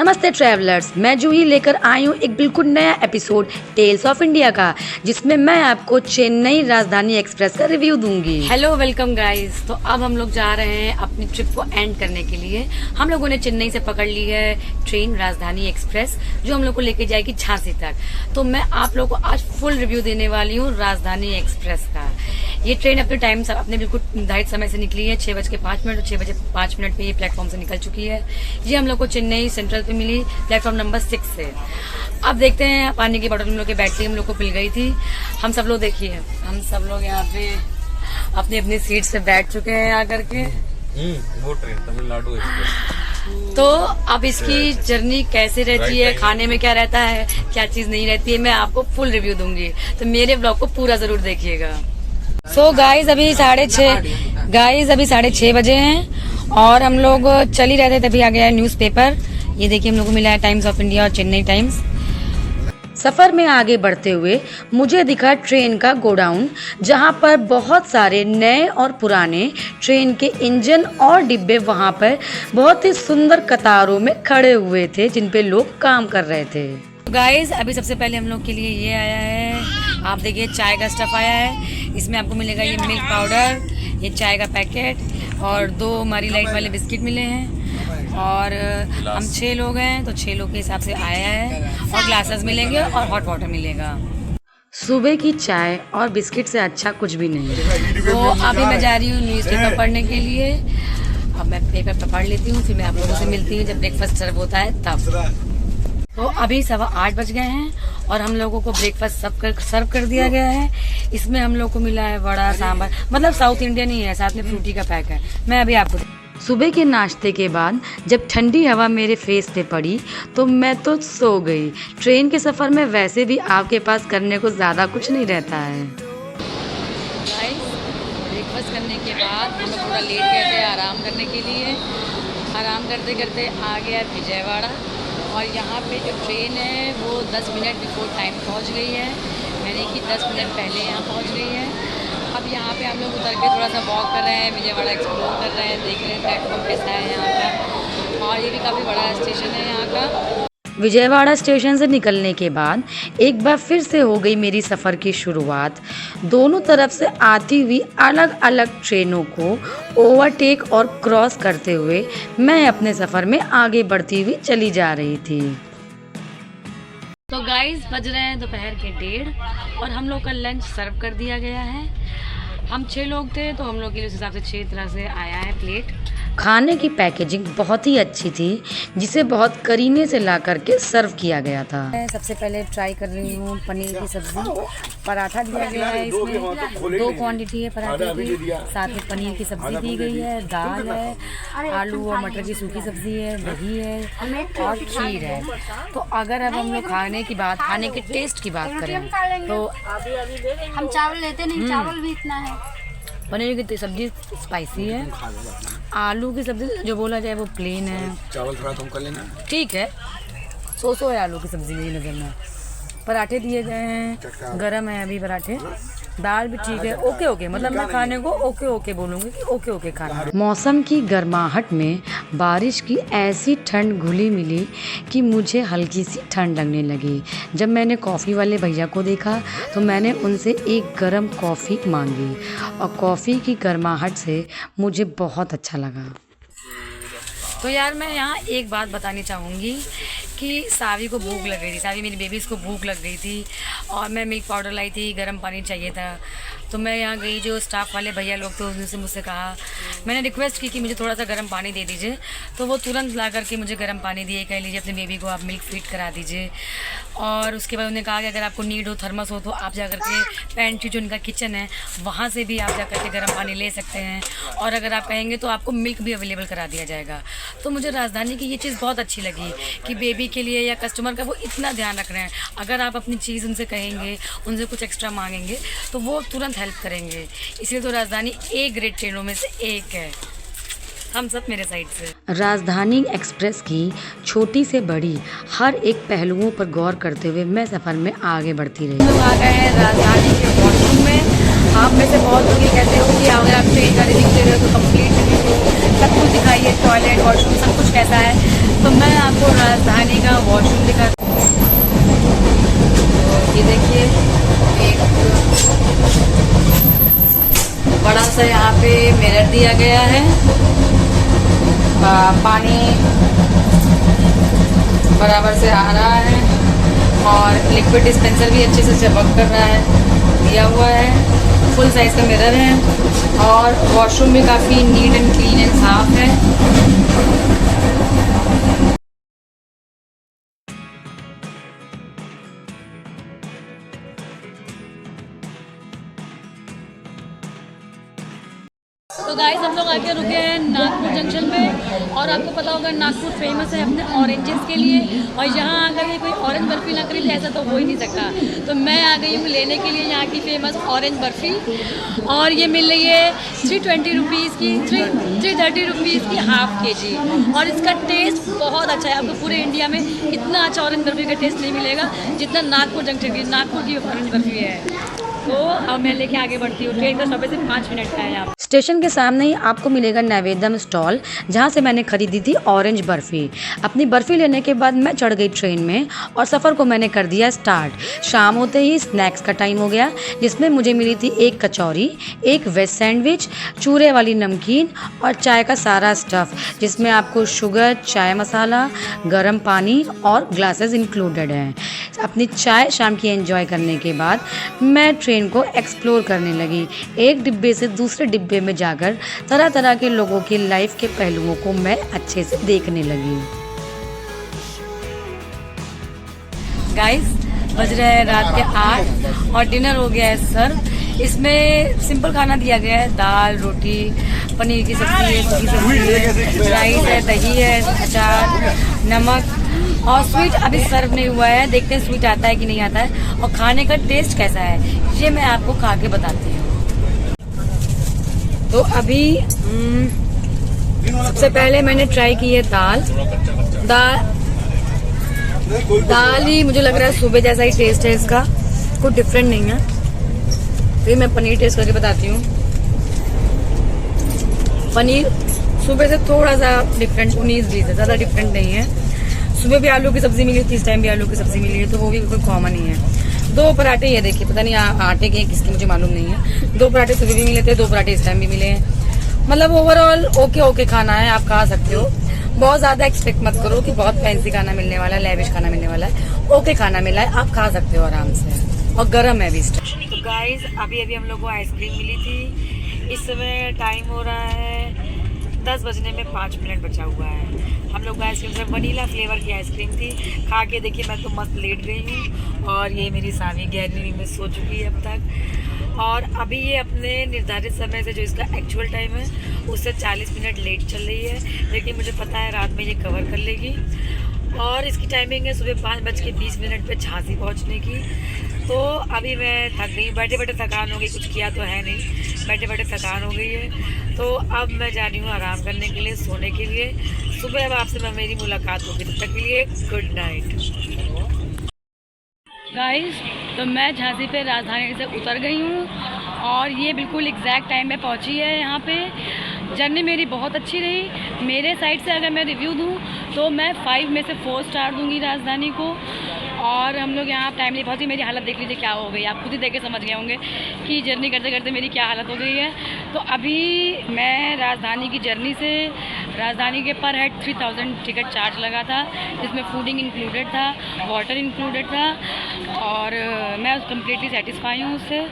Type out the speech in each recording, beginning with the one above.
नमस्ते ट्रैवलर्स, मैं जूही लेकर आई हूँ एक बिल्कुल नया एपिसोड टेल्स ऑफ इंडिया का, जिसमें मैं आपको चेन्नई राजधानी एक्सप्रेस का रिव्यू दूंगी। Hello, welcome guys. तो अब हम लोग जा रहे हैं अपनी ट्रिप को एंड करने के लिए। हम लोगों ने चेन्नई से पकड़ ली है ट्रेन राजधानी एक्सप्रेस, जो हम लोग को लेके जाएगी झांसी तक। तो मैं आप लोग को आज फुल रिव्यू देने वाली हूँ राजधानी एक्सप्रेस का। ये ट्रेन अपने टाइम से अपने बिल्कुल निर्धारित समय से निकली है। 6:05 और 6:05 पे ये प्लेटफॉर्म से निकल चुकी है। ये हम लोग को चेन्नई सेंट्रल पे मिली प्लेटफॉर्म नंबर 6 से। अब देखते हैं, पानी की बोतल हम लोग की बैटरी हम लोग को मिल गई थी। हम सब लोग देखिए, हम सब लोग यहाँ पे अपनी अपनी सीट से बैठ चुके हैं आकर के। वो ट्रेन तमिलनाडु एक्सप्रेस। तो अब इसकी जर्नी कैसे रहती है, खाने में क्या रहता है, क्या चीज नहीं रहती है, मैं आपको फुल रिव्यू दूंगी। तो मेरे ब्लॉग को पूरा जरूर देखिएगा। सो गाइज अभी 6:30 बजे हैं और हम लोग चल ही रहे थे, तभी आ गया है न्यूज़पेपर। ये देखिए, हम लोग को मिला है टाइम्स ऑफ इंडिया और चेन्नई टाइम्स। सफर में आगे बढ़ते हुए मुझे दिखा ट्रेन का गोडाउन, जहां पर बहुत सारे नए और पुराने ट्रेन के इंजन और डिब्बे वहां पर बहुत ही सुंदर कतारों में खड़े हुए थे, जिन पे लोग काम कर रहे थे। गाइस अभी सबसे पहले हम लोग के लिए ये आया है, आप देखिए चाय का स्टफ आया है। इसमें आपको मिलेगा ये मिल्क पाउडर, ये चाय का पैकेट और 2 मारी लाइट वाले बिस्किट मिले हैं। और हम 6 लोग हैं, तो 6 लोग के हिसाब से आया है। और ग्लासेस मिलेंगे और हॉट वाटर मिलेगा। सुबह की चाय और बिस्किट से अच्छा कुछ भी नहीं। तो अभी मैं जा रही हूँ न्यूज़पेपर पढ़ने के लिए। अब मैं पेपर पढ़ लेती हूँ, फिर मैं आप लोगों से मिलती हूँ जब ब्रेकफास्ट सर्व होता है तब। तो अभी 8:15 बज गए हैं और हम लोगों को ब्रेकफास्ट सर्व कर दिया गया है। इसमें हम लोग को मिला है वड़ा सांभर, मतलब साउथ इंडियन ही है, साथ में फ्रूटी का पैक है। मैं अभी आपको सुबह के नाश्ते के बाद जब ठंडी हवा मेरे फेस पे पड़ी तो मैं तो सो गई। ट्रेन के सफ़र में वैसे भी आपके पास करने को ज़्यादा कुछ नहीं रहता है। ब्रेकफास्ट करने के बाद हम लोग थोड़ा लेट गए थे आराम करने के लिए। आराम करते करते आ गया विजयवाड़ा और यहाँ पे जो ट्रेन है वो 10 मिनट बिफोर टाइम पहुँच गई है, यानी कि 10 मिनट पहले यहाँ पहुँच गई है। अब यहाँ पे हम लोग उतर के थोड़ा सा वॉक कर रहे हैं, विजयवाड़ा एक्सप्लोर कर रहे हैं, देख रहे हैं प्लेटफॉर्म कैसा है यहाँ का। और ये भी काफ़ी बड़ा स्टेशन है यहाँ का। विजयवाड़ा स्टेशन से निकलने के बाद एक बार फिर से हो गई मेरी सफ़र की शुरुआत। दोनों तरफ से आती हुई अलग अलग ट्रेनों को ओवरटेक और क्रॉस करते हुए मैं अपने सफ़र में आगे बढ़ती हुई चली जा रही थी। तो गाइस बज रहे हैं दोपहर के 1:30 और हम लोग का लंच सर्व कर दिया गया है। हम 6 लोग थे, तो हम लोग के लिए उस हिसाब से 6 तरह से आया है प्लेट। खाने की पैकेजिंग बहुत ही अच्छी थी, जिसे बहुत करीने से ला करके सर्व किया गया था। मैं सबसे पहले ट्राई कर रही हूँ पनीर की सब्जी। पराठा दिया गया है, इसमें 2 क्वांटिटी है पराठे की, साथ में पनीर की सब्जी दी गई है, दाल है, आलू और मटर की सूखी सब्जी है, दही है और खीर है। तो अगर अब हम लोग खाने के टेस्ट की बात करें तो हम चावल लेते नहीं, चावल भी इतना है। पनीर की सब्जी स्पाइसी है, आलू की सब्जी जो बोला जाए वो प्लेन है, चावल थोड़ा कम कर लेना, ठीक है। सो है आलू की सब्जी मेरी नज़र में। पराठे दिए गए हैं, गरम है अभी पराठे। दाल भी ठीक है, ओके मतलब मैं खाने को ओके बोलूँगी कि ओके खाना। मौसम की गर्माहट में बारिश की ऐसी ठंड घुली मिली कि मुझे हल्की सी ठंड लगने लगी। जब मैंने कॉफ़ी वाले भैया को देखा तो मैंने उनसे एक गरम कॉफ़ी मांगी और कॉफ़ी की गर्माहट से मुझे बहुत अच्छा लगा। तो यार मैं यहाँ एक बात बतानी चाहूँगी कि सावी को भूख लग गई थी, सावी मेरी बेबीज़ को भूख लग गई थी और मैं मिल्क पाउडर लाई थी, गर्म पानी चाहिए था। तो मैं यहाँ गई, जो स्टाफ वाले भैया लोग थे उनसे मुझसे कहा, मैंने रिक्वेस्ट की कि मुझे थोड़ा सा गर्म पानी दे दीजिए। तो वो तुरंत ला करके मुझे गर्म पानी दिए, कह लीजिए अपनी बेबी को आप मिल्क फीड करा दीजिए। और उसके बाद उन्होंने कहा कि अगर आपको नीड हो, थर्मस हो, तो आप जा करके पेंट्री जो उनका किचन है वहाँ से भी आप जा करके गर्म पानी ले सकते हैं। और अगर आप कहेंगे तो आपको मिल्क भी अवेलेबल करा दिया जाएगा। तो मुझे राजधानी की ये चीज़ बहुत अच्छी लगी कि बेबी के लिए या कस्टमर का वो इतना ध्यान रख रहे हैं। अगर आप अपनी चीज़ उनसे कहेंगे, उनसे कुछ एक्स्ट्रा मांगेंगे तो वो तुरंत हेल्प करेंगे। इसलिए तो राजधानी एक ग्रेट ट्रेनों में से एक है, हम सब मेरे साइड से। राजधानी एक्सप्रेस की छोटी से बड़ी हर एक पहलुओं पर गौर करते हुए मैं सफ़र में आगे बढ़ती रही। हम आ गए हैं राजधानी के वॉशरूम में। आप में से बहुत लोग ये कहते हो कि अगर आप ट्रेन का रिव्यू दे रहे हो तो कंप्लीट रिव्यू सब कुछ दिखाइए, टॉयलेट वॉशरूम सब कुछ कैसा है। तो मैं आपको राजधानी का वॉशरूम दिखाती हूँ। ये देखिए एक बड़ा सा यहाँ पे मिरर दिया गया है, पानी बराबर से आ रहा है और लिक्विड डिस्पेंसर भी अच्छे से चमक कर रहा है, दिया हुआ है। फुल साइज का मिरर है और वॉशरूम भी काफ़ी नीट एंड क्लीन एंड साफ है। तो गाइस हम लोग आके रुके हैं नागपुर जंक्शन पे और आपको पता होगा नागपुर फेमस है अपने ऑरेंजेस के लिए और यहाँ आकर के कोई ऑरेंज बर्फ़ी ना खरीदे ऐसा तो हो ही नहीं सकता। तो मैं आ गई हूँ लेने के लिए यहाँ की फेमस ऑरेंज बर्फ़ी और ये मिल रही है 320 रुपीज़ की, 330 रुपीज़ की हाफ kg और इसका टेस्ट बहुत अच्छा है। आपको पूरे इंडिया में इतना अच्छा ऑरेंज बर्फ़ी का टेस्ट नहीं मिलेगा जितना नागपुर जंक्शन की नागपुर की ऑरेंज बर्फ़ी है। तो अब मैं लेके आगे बढ़ती हूँ। ट्रेन का समय सिर्फ 5 मिनट का है। यहाँ स्टेशन के सामने ही आपको मिलेगा नैवेद्यम स्टॉल, जहाँ से मैंने खरीदी थी ऑरेंज बर्फ़ी। अपनी बर्फ़ी लेने के बाद मैं चढ़ गई ट्रेन में और सफ़र को मैंने कर दिया स्टार्ट। शाम होते ही स्नैक्स का टाइम हो गया, जिसमें मुझे मिली थी एक कचौरी, एक वेज सैंडविच, चूरे वाली नमकीन और चाय का सारा स्टफ़, जिसमें आपको शुगर, चाय मसाला, गर्म पानी और ग्लासेस इंक्लूडेड हैं। अपनी चाय शाम की एंजॉय करने के बाद मैं ट्रेन को एक्सप्लोर करने लगी। एक डिब्बे से दूसरे डिब्बे में जाकर तरह तरह के लोगों की लाइफ के पहलुओं को मैं अच्छे से देखने लगी। गाइस बज रहे हैं रात के 8 और डिनर हो गया है सर्व। इसमें सिंपल खाना दिया गया है, दाल, रोटी, पनीर की सब्जी है, सूखी सब्जी है, राइस है, दही है, अचार, नमक और स्वीट अभी सर्व नहीं हुआ है। देखते हैं स्वीट आता है कि नहीं आता है और खाने का टेस्ट कैसा है, ये मैं आपको खा के बताती हूँ। तो अभी सबसे पहले मैंने ट्राई की है दाल ही मुझे लग रहा है सुबह जैसा ही टेस्ट है इसका, कुछ डिफरेंट नहीं है। फिर मैं पनीर टेस्ट करके बताती हूँ। पनीर सुबह से थोड़ा सा डिफरेंट, 19-20 है, ज़्यादा डिफरेंट नहीं है। सुबह भी आलू की सब्जी मिली थी, इस टाइम भी आलू की सब्जी मिली है, तो वो भी कोई कॉमन ही है। 2 पराठे ये देखिए, पता नहीं आटे के किसके मुझे मालूम नहीं है। 2 पराठे सुबह भी मिले थे, 2 पराठे इस टाइम भी मिले हैं। मतलब ओवरऑल ओके खाना है, आप खा सकते हो। बहुत ज़्यादा एक्सपेक्ट मत करो कि बहुत फैंसी खाना मिलने वाला है, लेविश खाना मिलने वाला है। ओके खाना मिला है, आप खा सकते हो आराम से और गर्म है भी। तो गाइज अभी हम लोग को आइसक्रीम मिली थी। इस समय टाइम हो रहा है 10 बजने में 5 मिनट बचा हुआ है। हम लोग आइसक्रीम से वनीला फ्लेवर की आइसक्रीम थी, खा के देखिए मैं तो मस्त लेट गई हूँ और ये मेरी सावी गहरी नींद में सो चुकी है अब तक। और अभी ये अपने निर्धारित समय से जो इसका एक्चुअल टाइम है उससे 40 मिनट लेट चल रही है, लेकिन मुझे पता है रात में ये कवर कर लेगी। और इसकी टाइमिंग है सुबह 5:20 पे झांसी पहुँचने की। तो अभी मैं थक गई, बैठे बैठे थकान हो गई, कुछ किया तो है नहीं, बैठे बैठे थकान हो गई है। तो अब मैं जा रही हूँ आराम करने के लिए, सोने के लिए। सुबह अब आपसे मेरी मुलाकात होगी, तब तक के लिए गुड नाइट। गाइस तो मैं झांसी पे राजधानी से उतर गई हूँ और ये बिल्कुल एग्जैक्ट टाइम पे पहुँची है। यहाँ पे जर्नी मेरी बहुत अच्छी रही। मेरे साइड से अगर मैं रिव्यू दूँ तो मैं 5 में से 4 स्टार दूँगी राजधानी को। और हम लोग यहाँ टाइमली पहुँची। मेरी हालत देख लीजिए क्या हो गई, आप खुद ही देख के समझ गए होंगे कि जर्नी करते करते मेरी क्या हालत हो गई है। तो अभी मैं राजधानी की जर्नी से, राजधानी के पर हेड 3000 टिकट चार्ज लगा था, जिसमें फूडिंग इंक्लूडेड था, वाटर इंक्लूडेड था और मैं कम्प्लीटली सेटिस्फाई हूँ उससे।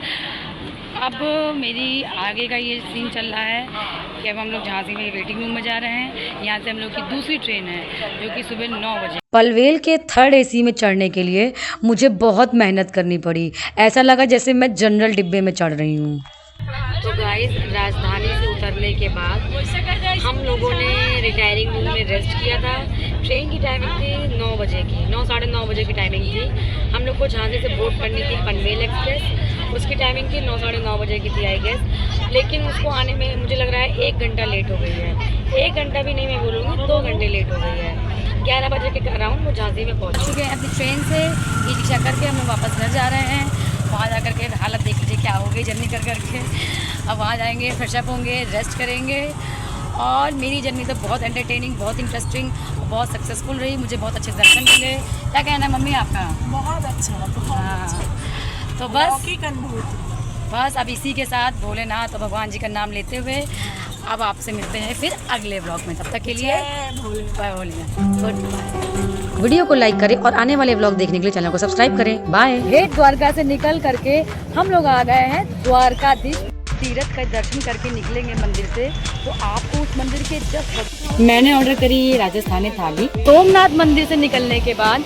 अब मेरी आगे का ये सीन चल रहा है कि अब हम लोग झांसी में वेटिंग रूम में जा रहे हैं। यहाँ से हम लोग की दूसरी ट्रेन है जो कि सुबह 9 बजे। पनवेल के 3rd AC में चढ़ने के लिए मुझे बहुत मेहनत करनी पड़ी। ऐसा लगा जैसे मैं जनरल डिब्बे में चढ़ रही हूँ। तो गाइस राजधानी से उतरने के बाद हम लोगों ने रिटायरिंग रूम में रेस्ट किया था। ट्रेन की टाइमिंग थी 9 बजे की, 9 साढ़े 9 बजे की टाइमिंग थी। हम लोग को झांसी से बोर्ड करनी थी पनवेल एक्सप्रेस, उसकी टाइमिंग थी 9 साढ़े 9 बजे की थी आई गेस। लेकिन उसको आने में मुझे लग रहा है 1 घंटा लेट हो गई है। 1 घंटा भी नहीं मैं बोलूँगी, 2 घंटे लेट हो गई है। 11 बजे के अराउंड वो झांसी में पहुँच चुके हैं। अपनी ट्रेन से ई रिक्शा करके हम लोग वापस घर जा रहे हैं। वहाँ जा कर के हालत देख लीजिए क्या हो गई जर्नी कर करके। अब वहाँ जाएंगे, फ्रेशअप होंगे, रेस्ट करेंगे और मेरी जर्नी तो बहुत एंटरटेनिंग, बहुत इंटरेस्टिंग, बहुत सक्सेसफुल रही। मुझे बहुत अच्छे दर्शन मिले। क्या कहना है मम्मी आपका? बहुत अच्छा, बहुत हाँ, तो बस अलौकिक अनुभूति। बस अब इसी के साथ भोलेनाथ और भगवान जी का नाम लेते हुए अब आपसे मिलते हैं फिर अगले ब्लॉग में। तब तक के लिए जय भोलेनाथ। Good bye. वीडियो को लाइक करें और आने वाले ब्लॉग देखने के लिए चैनल को सब्सक्राइब करें। बाय। गेट द्वारका से निकल करके हम लोग आ गए हैं द्वारकाधीश तीर्थ का दर्शन करके निकलेंगे मंदिर से, तो आपको उस मंदिर के जस्ट मैंने ऑर्डर करी राजस्थानी थाली। सोमनाथ मंदिर से निकलने के बाद